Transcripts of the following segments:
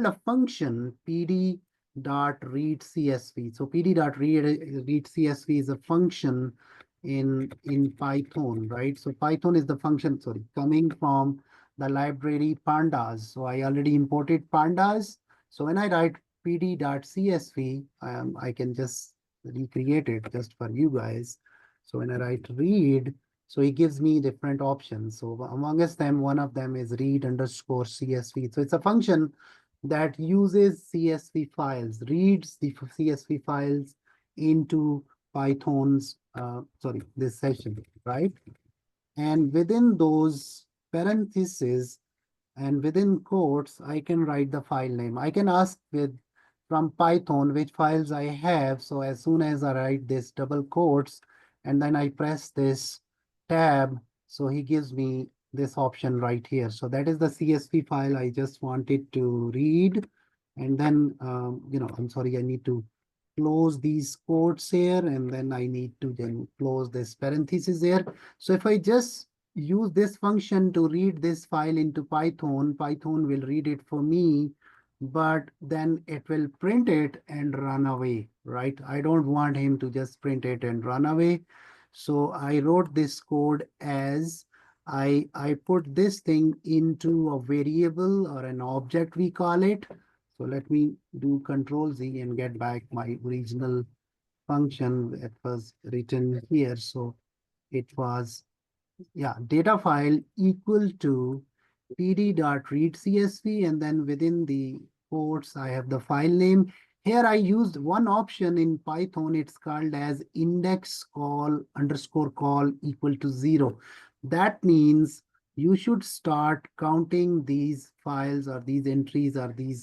called a function pd.readcsv. So pd.readcsv is a function in Python, right? So Python is the function, sorry, coming from the library pandas. So I already imported pandas. So when I write pd.csv, I can just recreate it just for you guys. So when I write read, so it gives me different options. So amongst them, one of them is read underscore CSV. So it's a function that uses CSV files, reads the CSV files into Python's, this session, right? And within those parentheses and within quotes, I can write the file name. I can ask with from Python which files I have. So as soon as I write this double quotes and then I press this tab, so he gives me this option right here. So that is the CSV file I just wanted to read. And then, I'm sorry, I need to close these quotes here, and then I need to then close this parenthesis here. So if I just use this function to read this file into Python, Python will read it for me, but then it will print it and run away, right? I don't want him to just print it and run away. So I wrote this code as I put this thing into a variable or an object, we call it. So let me do Control Z and get back my original function that was written here. So it was, yeah, data file equal to pd.readcsv, and then within the quotes, I have the file name. Here I used one option in Python. It's called as index call underscore call equal to 0. That means you should start counting these files or these entries or their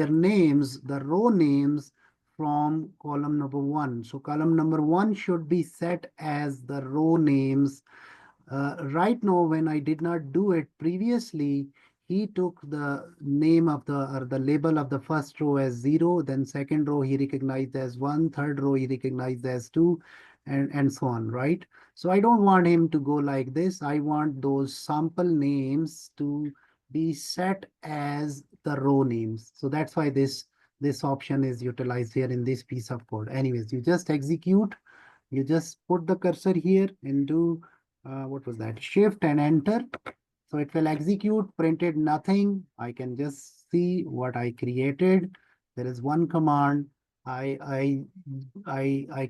names, the row names from column number 1. So column number 1 should be set as the row names. Right now, when I did not do it previously, he took the name of the label of the first row as 0, then second row he recognized as 1, third row he recognized as 2, and so on, right? So I don't want him to go like this. I want those sample names to be set as the row names. So that's why this option is utilized here in this piece of code. Anyways, you just execute, you just put the cursor here and do what was that? Shift and enter. So it will execute, printed nothing. I can just see what I created. There is one command. I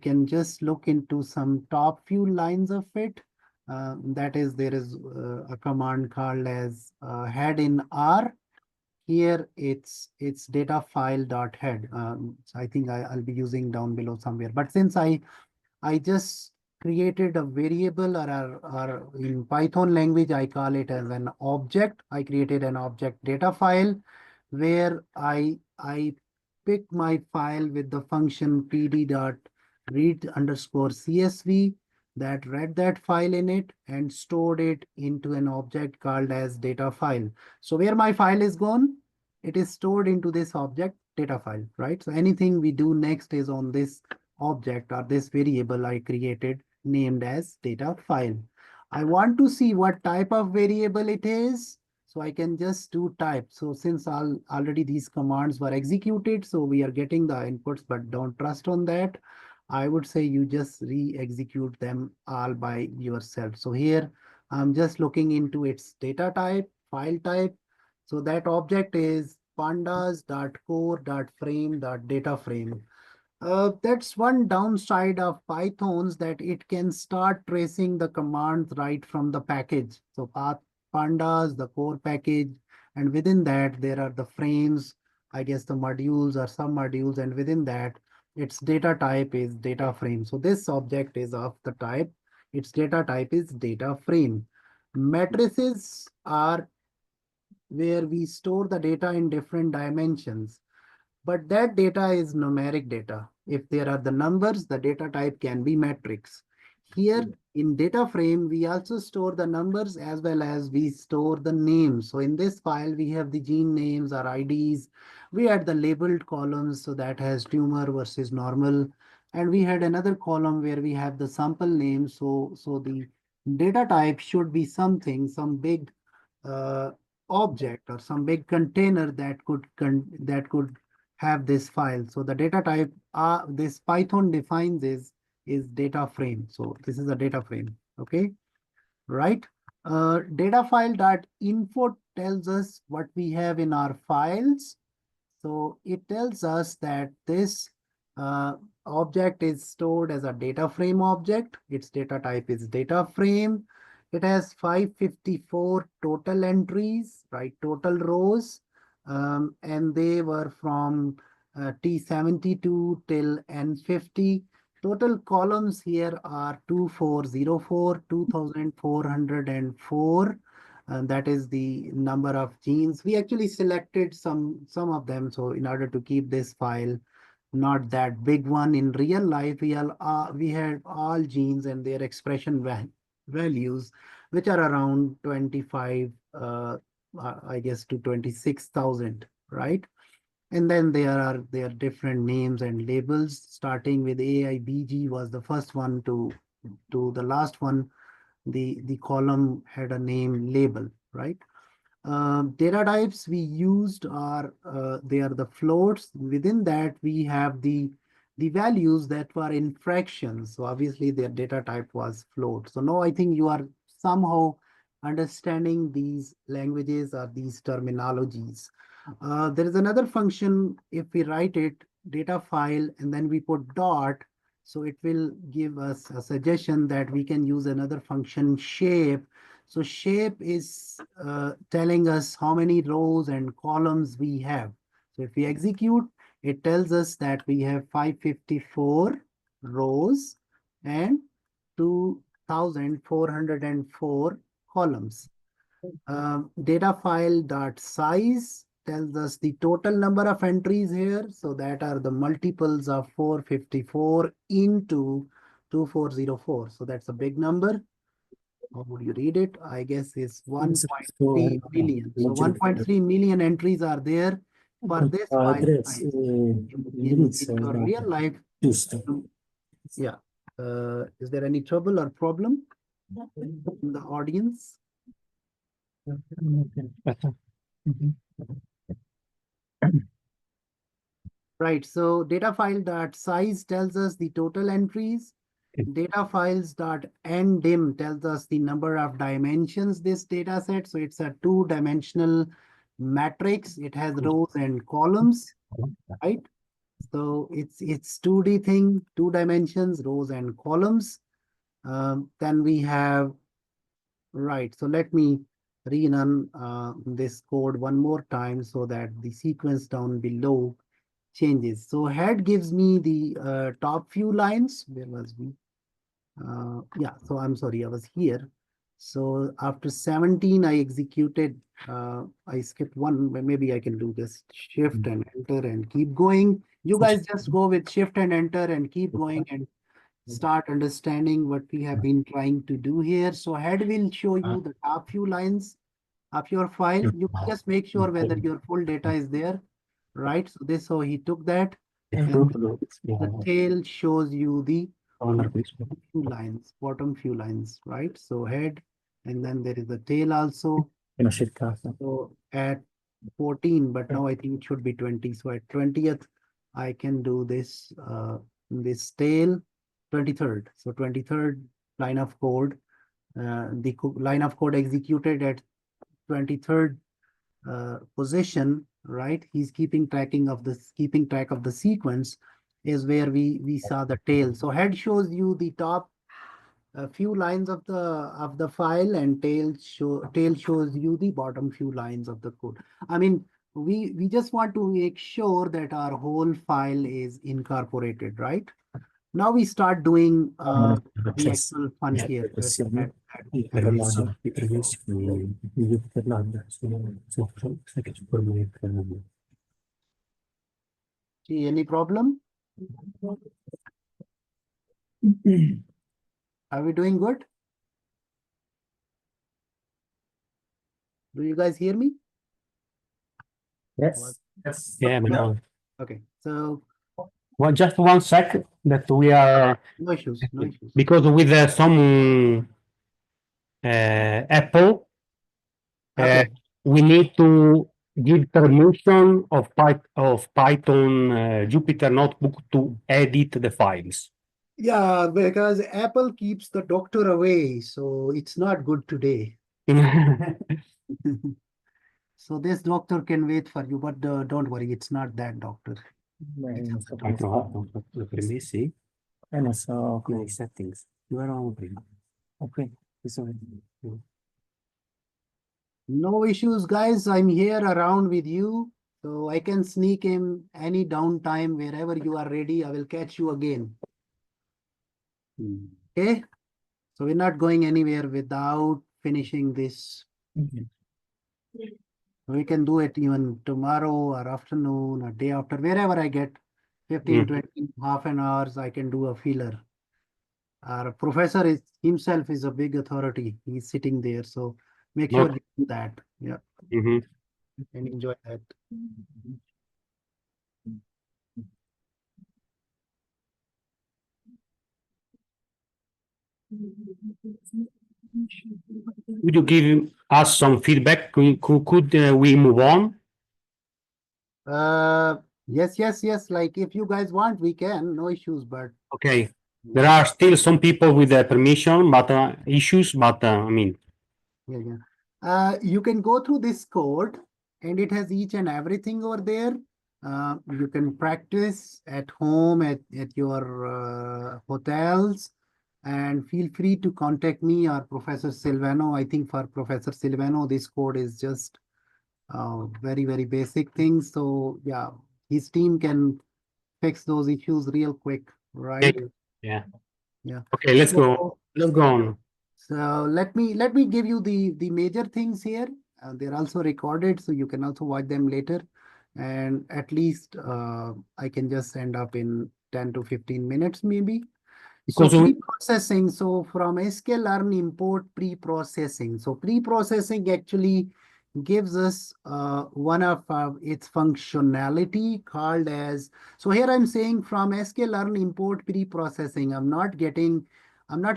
can just look into some top few lines of it. That is, there is a command called as head in R. Here it's data file dot head. So I think I'll be using down below somewhere. But since I just created a variable, or in Python language, I call it as an object. I created an object data file where I pick my file with the function pd.read underscore CSV that read that file in it and stored it into an object called as data file. So where my file is gone, it is stored into this object data file, right? So anything we do next is on this object or this variable I created named as data file. I want to see what type of variable it is. So I can just do type. So since already these commands were executed, so we are getting the inputs, but don't trust on that. I would say you just re-execute them all by yourself. So here I'm just looking into its data type, file type. So that object is pandas.core.frame.data frame. That's one downside of Python's, that it can start tracing the commands right from the package. So path pandas, the core package, and within that there are the frames, I guess the modules or some modules, and within that its data type is data frame. So this object is of the type, its data type is data frame. Matrices are where we store the data in different dimensions. But that data is numeric data. If there are the numbers, the data type can be matrix. Here in data frame, we also store the numbers as well as we store the names. So in this file, we have the gene names or IDs. We had the labeled columns, so that has tumor versus normal. And we had another column where we have the sample names. So the data type should be something, some big object or some big container that could have this file. So the data type this Python defines is data frame. So this is a data frame. Okay, right? Data file dot info tells us what we have in our files. So it tells us that this object is stored as a data frame object. Its data type is data frame. It has 554 total entries, right? Total rows. And they were from T72 till N50. Total columns here are 2404, 2404. And that is the number of genes. We actually selected some of them. So in order to keep this file not that big one, in real life, we had all genes and their expression values, which are around 25, I guess to 26,000, right? And then there are different names and labels, starting with AIBG was the first one to the last one. The column had a name label, right? Data types we used are they are the floats. Within that, we have the values that were in fractions. So obviously their data type was float. So now I think you are somehow understanding these languages or these terminologies. There is another function. If we write it data file and then we put dot, so it will give us a suggestion that we can use another function shape. So shape is telling us how many rows and columns we have. So if we execute, it tells us that we have 554 rows and 2404 columns. Data file dot size tells us the total number of entries here. So that are the multiples of 454 into 2404. So that's a big number. How would you read it? I guess it's 1.3 million. So 1.3 million entries are there for this file size. In your real life, yeah. Is there any trouble or problem in the audience? Right, so data file dot size tells us the total entries. Data files dot ndim tells us the number of dimensions this data set. So it's a two-dimensional matrix. It has rows and columns, right? So it's 2D thing, 2 dimensions, rows and columns. Then we have, right, so let me rerun this code one more time so that the sequence down below changes. So head gives me the top few lines. Where was we? Yeah, so I'm sorry, I was here. So after 17, I executed, I skipped one, but maybe I can do this shift and enter and keep going. You guys just go with shift and enter and keep going and start understanding what we have been trying to do here. So head will show you the top few lines of your file. You just make sure whether your full data is there, right? So this, so he took that. And the tail shows you the few lines, bottom few lines, right? So head, and then there is the tail also. So at 14, but now I think it should be 20. So at 20th, I can do this this tail, 23rd. So 23rd line of code, the line of code executed at 23rd position, right? He's keeping track of the sequence is where we saw the tail. So head shows you the top few lines of the file, and tail shows you the bottom few lines of the code. I mean, we just want to make sure that our whole file is incorporated, right? Now we start doing the actual fun here. See, any problem? Are we doing good? Do you guys hear me? Yes. Yeah, no. Okay, so Well, just 1 sec that we are no issues, no issues. because with some Apple Okay. we need to give permission of Python Jupyter Notebook to edit the files. Yeah, because Apple keeps the doctor away, so it's not good today. So this doctor can wait for you, but don't worry, it's not that doctor. It's a Lo permessi? Non so, Nei settings. Dove eravamo prima? ok, questo No issues, guys. I'm here around with you, so I can sneak in any downtime wherever you are ready. I will catch you again. Okay, so we're not going anywhere without finishing this. We can do it even tomorrow or afternoon or day after, wherever I get 15, 20, half an hours, I can do a feeler. Our professor is himself is a big authority. He's sitting there, so make sure you do that. Yeah, Mhm. and enjoy that. Would you give us some feedback? Could we move on? Yes. Like if you guys want, we can, no issues, but Okay. There are still some people with permission, but issues, but I mean, yeah. You can go through this code and it has each and everything over there. You can practice at home, at your hotels, and feel free to contact me or Professor Silvano. I think for Professor Silvano, this code is just very, very basic things. So yeah, his team can fix those issues real quick, right? yeah. Yeah. Okay, let's go. So- Let's go on. So let me give you the major things here. They're also recorded, so you can also watch them later. And at least I can just end up in 10 to 15 minutes maybe. So Because we, pre-processing, so from sklearn import pre-processing. So pre-processing actually gives us one of its functionality called as, so here I'm saying from sklearn import pre-processing, I'm not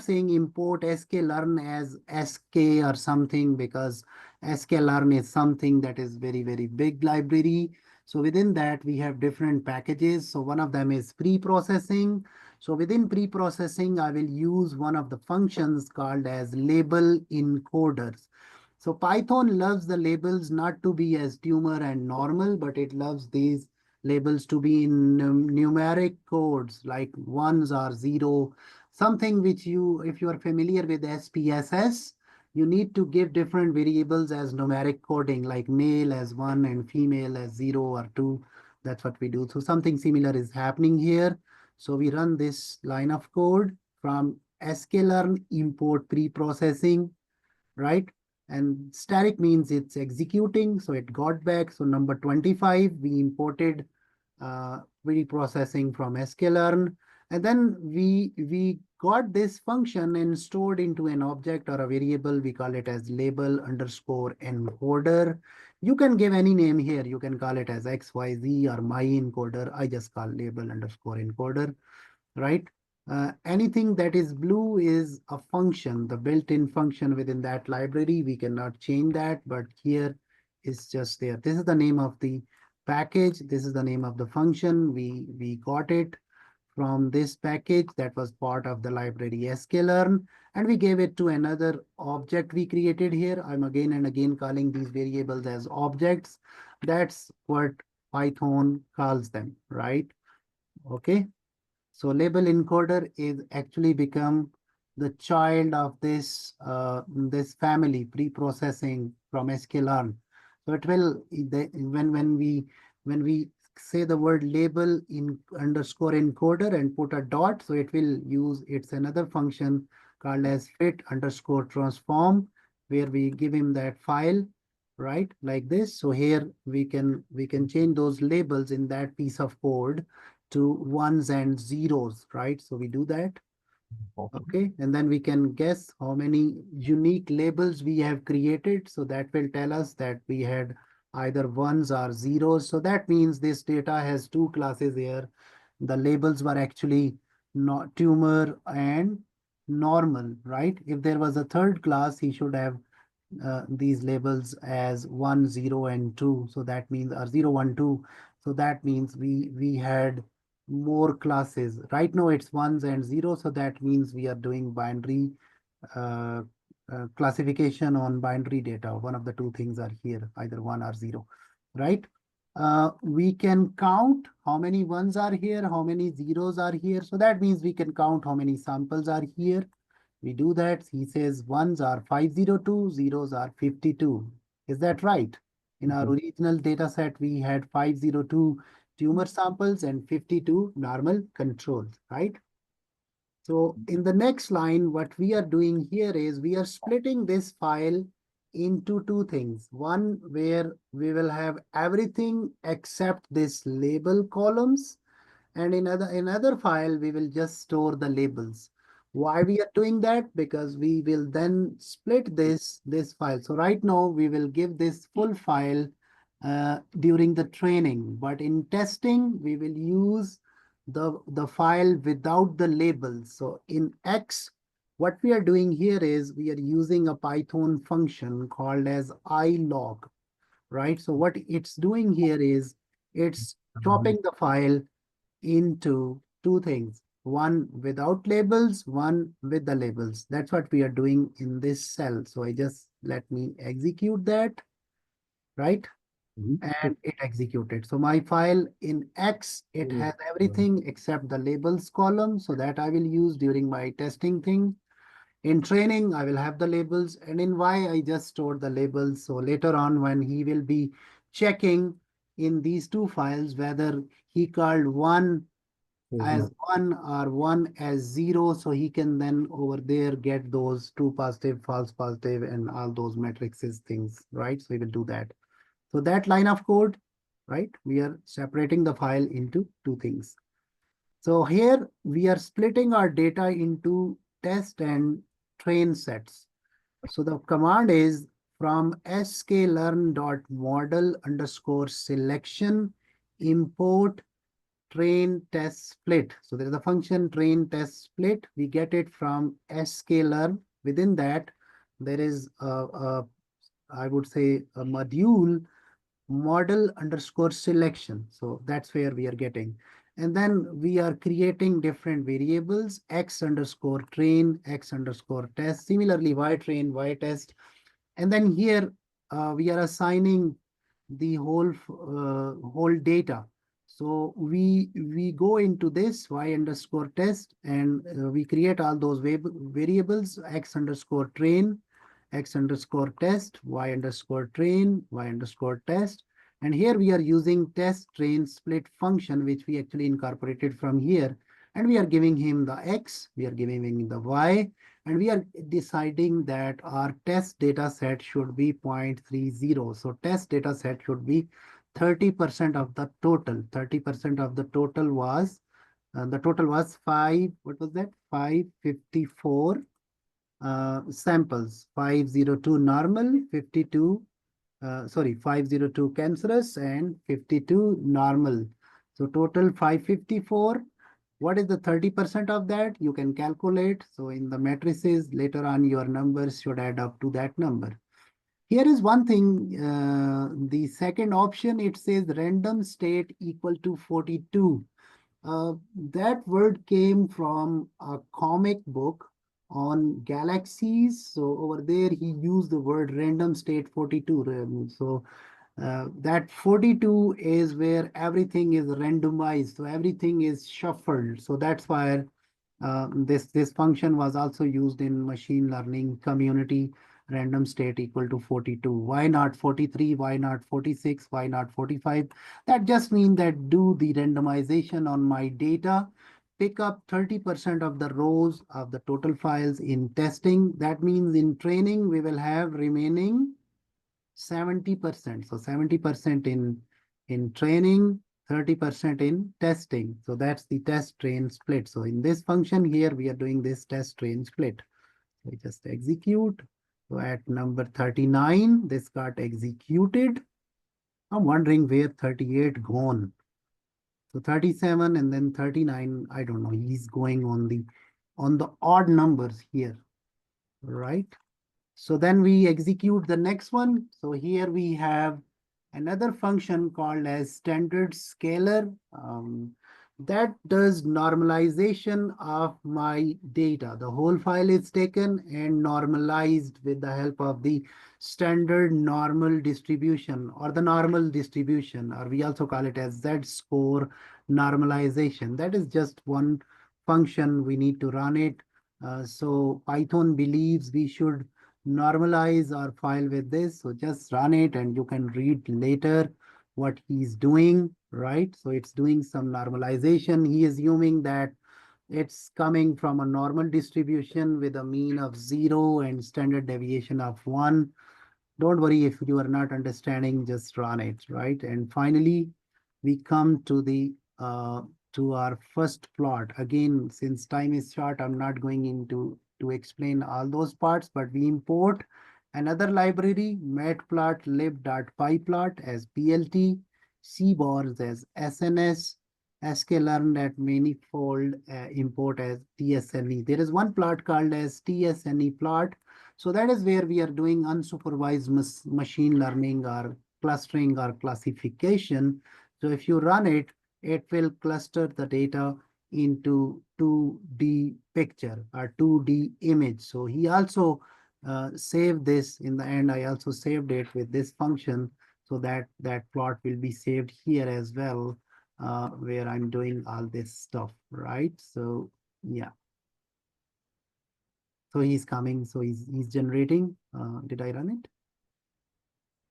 saying import sklearn as sk or something, because sklearn is something that is very, very big library. So within that we have different packages. So one of them is pre-processing. So within pre-processing, I will use one of the functions called as label encoders. So Python loves the labels not to be as tumor and normal, but it loves these labels to be in numeric codes like ones or zero, something which you, if you are familiar with SPSS, you need to give different variables as numeric coding, like male as 1 and female as 0 or 2. That's what we do. So something similar is happening here. So we run this line of code from sklearn import pre-processing, right? And static means it's executing. So it got back. So number 25, we imported pre-processing from sklearn. And then we got this function and stored into an object or a variable. We call it as label underscore encoder. You can give any name here. You can call it as XYZ or my encoder. I just call label underscore encoder, right? Anything that is blue is a function, the built-in function within that library. We cannot change that, but here it's just there. This is the name of the package. This is the name of the function. We got it from this package that was part of the library sklearn, and we gave it to another object we created here. I'm again and again calling these variables as objects. That's what Python calls them, right? Okay. So label encoder is actually become the child of this this family pre-processing from sklearn. So it will when we say the word label in underscore encoder and put a dot, so it will use it's another function called as fit underscore transform, where we give him that file, right, like this. So here we can change those labels in that piece of code to ones and zeros, right? So we do that. Okay, and then we can guess how many unique labels we have created. So that will tell us that we had either ones or zeros. So that means this data has two classes here. The labels were actually not tumor and normal, right? If there was a third class, he should have these labels as 1, 0, and 2. So that means, or 0, 1, 2. So that means we had more classes. Right now it's ones and zeros. So that means we are doing binary uh, classification on binary data. One of the two things are here, either 1 or 0, right? We can count how many ones are here, how many zeros are here. So that means we can count how many samples are here. We do that. He says ones are 502, zeros are 52. Is that right? In our original data set, we had 502 tumor samples and 52 normal controls, right? So in the next line, what we are doing here is we are splitting this file into two things. One where we will have everything except this label columns, and in another file we will just store the labels. Why we are doing that? Because we will then split this file. So right now we will give this full file during the training, but in testing we will use the file without the labels. So in X, what we are doing here is we are using a Python function called as ilog, right? So what it's doing here is it's chopping the file into two things, one without labels, one with the labels. That's what we are doing in this cell. So I just let me execute that, right? And it executed. So my file in X, it has everything except the labels column. So that I will use during my testing thing. In training, I will have the labels, and in Y, I just stored the labels. So later on, when he will be checking in these two files, whether he called one as 1 or 1 as 0, so he can then over there get those true positive, false positive, and all those matrices things, right? So he will do that. So that line of code, right? We are separating the file into two things. So here we are splitting our data into test and train sets. So the command is from sklearn.model_selection import train test split. So there is a function train test split. We get it from sklearn. Within that, there is I would say a module model_selection. So that's where we are getting. And then we are creating different variables, x_train, x_test, similarly y train, y test. And then here we are assigning the whole data. So we go into this y_test, and we create all those variables, x_train, x_test, y_train, y_test. And here we are using test train split function, which we actually incorporated from here. And we are giving him the x, we are giving him the y, and we are deciding that our test data set should be 0.30. So test data set should be 30% of the total. 30% of the total was what was that? 554 samples, 502 normal, 502 cancerous, and 52 normal. So total 554. What is the 30% of that? You can calculate. So in the matrices later on, your numbers should add up to that number. Here is one thing, the second option, it says random state equal to 42. That word came from a comic book on galaxies. So over there, he used the word random state 42. So that 42 is where everything is randomized. So everything is shuffled. So that's why this function was also used in machine learning community. Random state equal to 42. Why not 43? Why not 46? Why not 45? That just means that do the randomization on my data, pick up 30% of the rows of the total files in testing. That means in training, we will have remaining 70%. So 70% in training, 30% in testing. So that's the test train split. So in this function here, we are doing this test train split. So we just execute. So at number 39, this got executed. I'm wondering where 38 gone. So 37 and then 39, I don't know. He's going on the odd numbers here, right? So then we execute the next one. So here we have another function called as standard scalar that does normalization of my data. The whole file is taken and normalized with the help of the standard normal distribution or the normal distribution, or we also call it as Z-score normalization. That is just one function. We need to run it. So Python believes we should normalize our file with this. So just run it and you can read later what he's doing, right? So it's doing some normalization. He is assuming that it's coming from a normal distribution with a mean of 0 and standard deviation of 1. Don't worry if you are not understanding, just run it, right? And finally, we come to the to our first plot. Again, since time is short, I'm not going into to explain all those parts, but we import another library, matplotlib.pyplot as PLT, cbors as SNS, sklearn at manifold import as tsne. There is one plot called as tsne plot. So that is where we are doing unsupervised machine learning or clustering or classification. So if you run it, it will cluster the data into 2D picture or 2D image. So he also saved this in the end. I also saved it with this function so that that plot will be saved here as well, where I'm doing all this stuff, right? So yeah. So he's coming, so he's generating. Did I run it?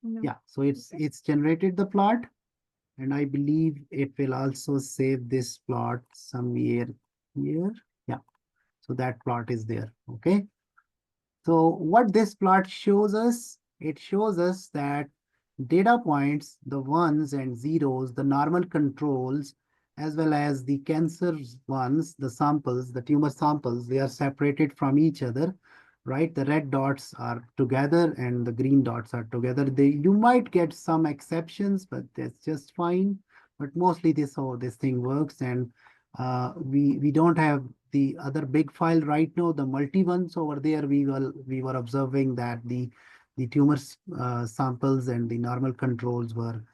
No. Yeah, so it's generated the plot, and I believe it will also save this plot somewhere here. Yeah, so that plot is there. Okay. So what this plot shows us, it shows us that data points, the ones and zeros, the normal controls, as well as the cancer ones, the samples, the tumor samples, they are separated from each other, right? The red dots are together and the green dots are together. You might get some exceptions, but that's just fine. But mostly this how this thing works, and we don't have the other big file right now. The multi ones over there, we were observing that the tumor samples and the normal controls were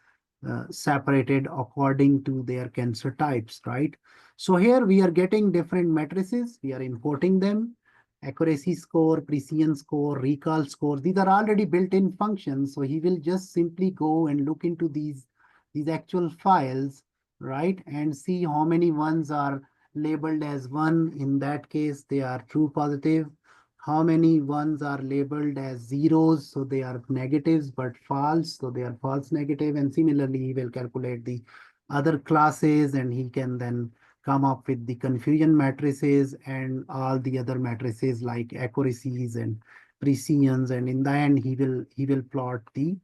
separated according to their cancer types, right? So here we are getting different matrices. We are importing them. Accuracy score, precision score, recall score. These are already built-in functions. So he will just simply go and look into these actual files, right? And see how many ones are labeled as 1. In that case, they are true positive. How many ones are labeled as zeros, so they are negatives, but false, so they are false negative. And similarly, he will calculate the other classes, and he can then come up with the confusion matrices and all the other matrices like accuracies and precisions. And in the end, he will plot the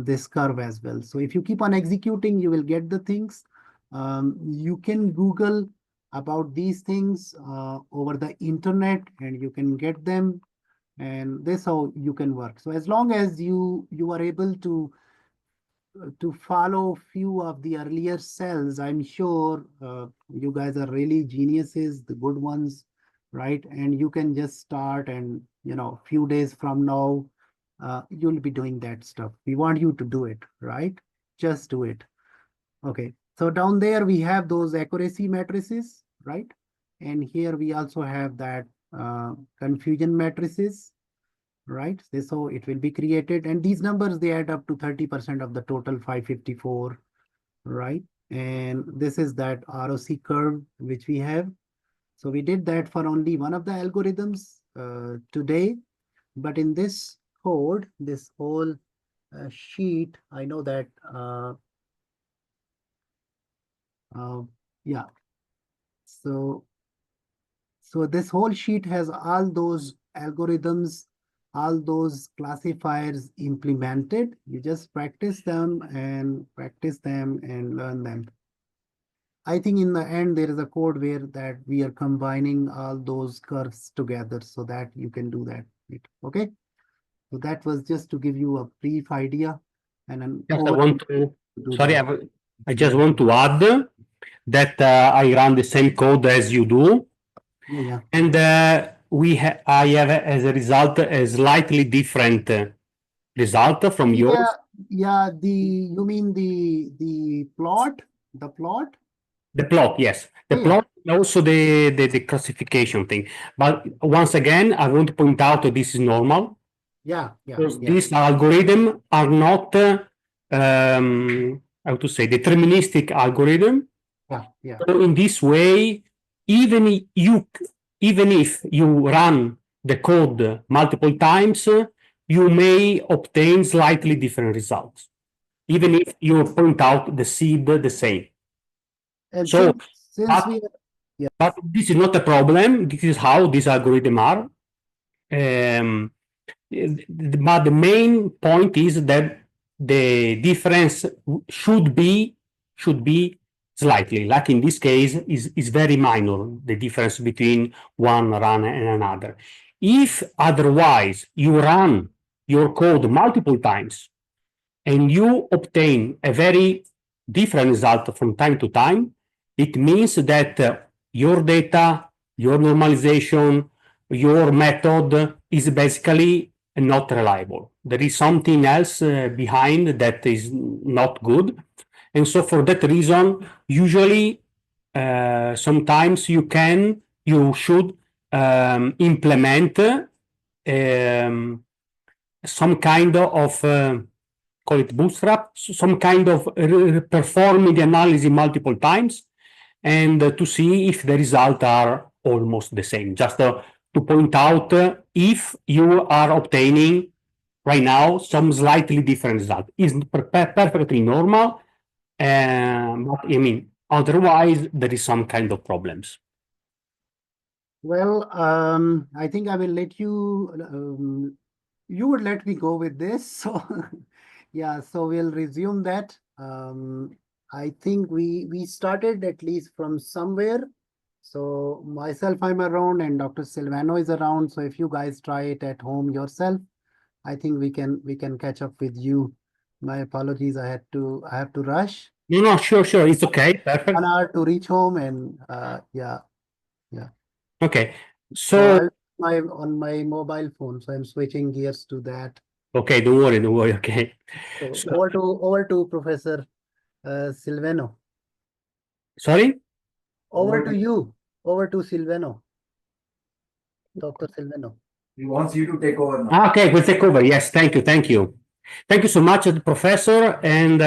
this curve as well. So if you keep on executing, you will get the things. You can Google about these things over the internet, and you can get them, and this how you can work. So as long as you are able to follow few of the earlier cells, I'm sure you guys are really geniuses, the good ones, right? And you can just start, and few days from now you'll be doing that stuff. We want you to do it, right? Just do it. Okay, so down there we have those accuracy matrices, right? And here we also have that confusion matrices, right? So it will be created, and these numbers, they add up to 30% of the total 554, right? And this is that ROC curve which we have. So we did that for only one of the algorithms today, but in this code, this whole sheet, I know that yeah. So this whole sheet has all those algorithms, all those classifiers implemented. You just practice them and learn them. I think in the end, there is a code where that we are combining all those curves together so that you can do that. Okay. So that was just to give you a brief idea and an Yes, I want to, do sorry, that. I just want to add that I run the same code as you do. Yeah. And I have as a result a slightly different result from yours. Yeah, you mean the plot? The plot? The plot, yes. The Yeah. plot, and also the classification thing. But once again, I want to point out that this is normal. Yeah. Because these algorithms are not, how to say, deterministic algorithm. Yeah. So in this way, even if you run the code multiple times, you may obtain slightly different results, even if you point out the seed the same. And So, since but- we But this is not a problem. This is how these algorithms are. But the main point is that the difference should be slightly, like in this case, is very minor, the difference between one run and another. If otherwise you run your code multiple times and you obtain a very different result from time to time, it means that your data, your normalization, your method is basically not reliable. There is something else behind that is not good. And so for that reason, usually sometimes you should implement some kind of call it bootstrap, some kind of performing the analysis multiple times and to see if the results are almost the same. Just to point out if you are obtaining right now some slightly different result. Is perfectly normal, but I mean, otherwise there is some kind of problems. Well, I think I will let you, you would let me go with this. So, yeah, so we'll resume that. I think we started at least from somewhere. So myself, I'm around and Dr. Silvano is around. So if you guys try it at home yourself, I think we can catch up with you. My apologies, I have to rush. No, sure, it's okay, perfect. 1 hour to reach home and yeah. Okay, so on my mobile phone, so I'm switching gears to that. okay, don't worry. Okay, So over to Professor Silvano. sorry. Over to you. Over to Silvano. Dr. Silvano. He wants you to take over now. Okay, we'll take over. Yes, thank you. Thank you so much, Professor. And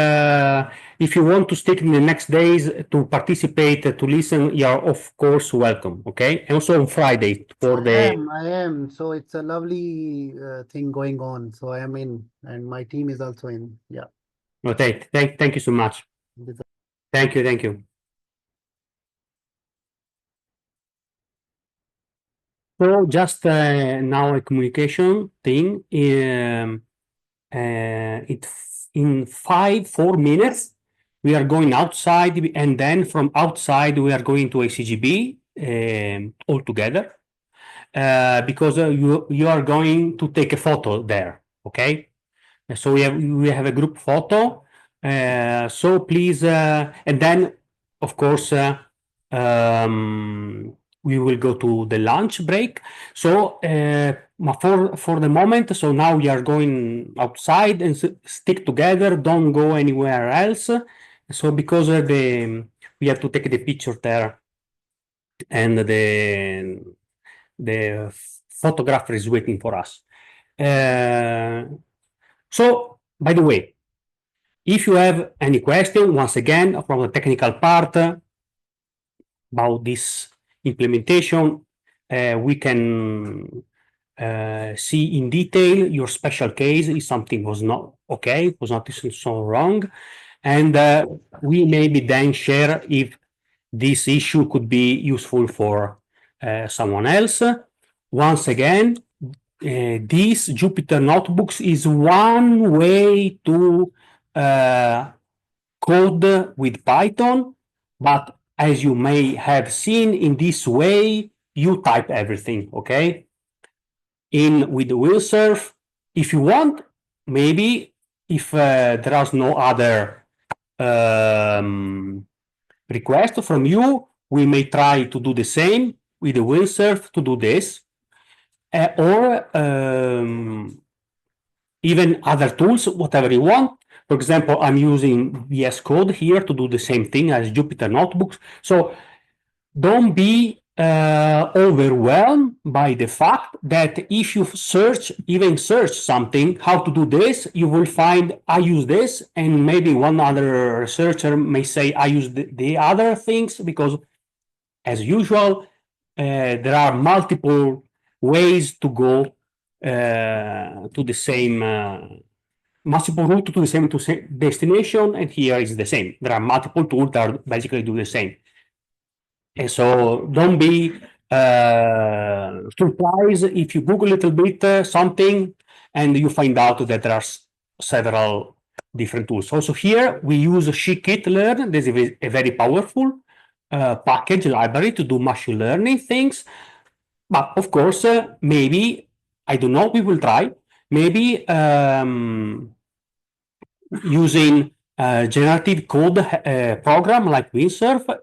if you want to stick in the next days to participate, to listen, you are of course welcome. Okay, and also on Friday for the. I am. So it's a lovely thing going on. So I am in, and my team is also in. Yeah. Okay, thank you so much. Thank you. So just now a communication thing. In 4 minutes, we are going outside, and then from outside we are going to ACGB all together because you are going to take a photo there. Okay, so we have a group photo. So please, and then of course we will go to the lunch break. So for the moment, so now we are going outside and stick together. Don't go anywhere else. So because we have to take the picture there, and the photographer is waiting for us. So by the way, if you have any question, once again from the technical part about this implementation, we can see in detail your special case if something was not okay, was not so wrong, and we maybe then share if this issue could be useful for someone else. Once again, these Jupyter notebooks is one way to code with Python, but as you may have seen, in this way, you type everything, okay? With WillSurf, if you want, maybe if there is no other request from you, we may try to do the same with the WillSurf to do this. or even other tools, whatever you want. For example, I'm using VS Code here to do the same thing as Jupyter Notebooks. So don't be overwhelmed by the fact that if you even search something, how to do this, you will find I use this, and maybe one other researcher may say I use the other things, because as usual, there are multiple ways to go to the same multiple route to the same destination, and here is the same. There are multiple tools that basically do the same. And so don't be surprised if you Google a little bit something and you find out that there are several different tools. Also here we use scikit-learn. This is a very powerful package library to do machine learning things. But of course, maybe, I don't know, we will try. Maybe using generative code program like Windsurf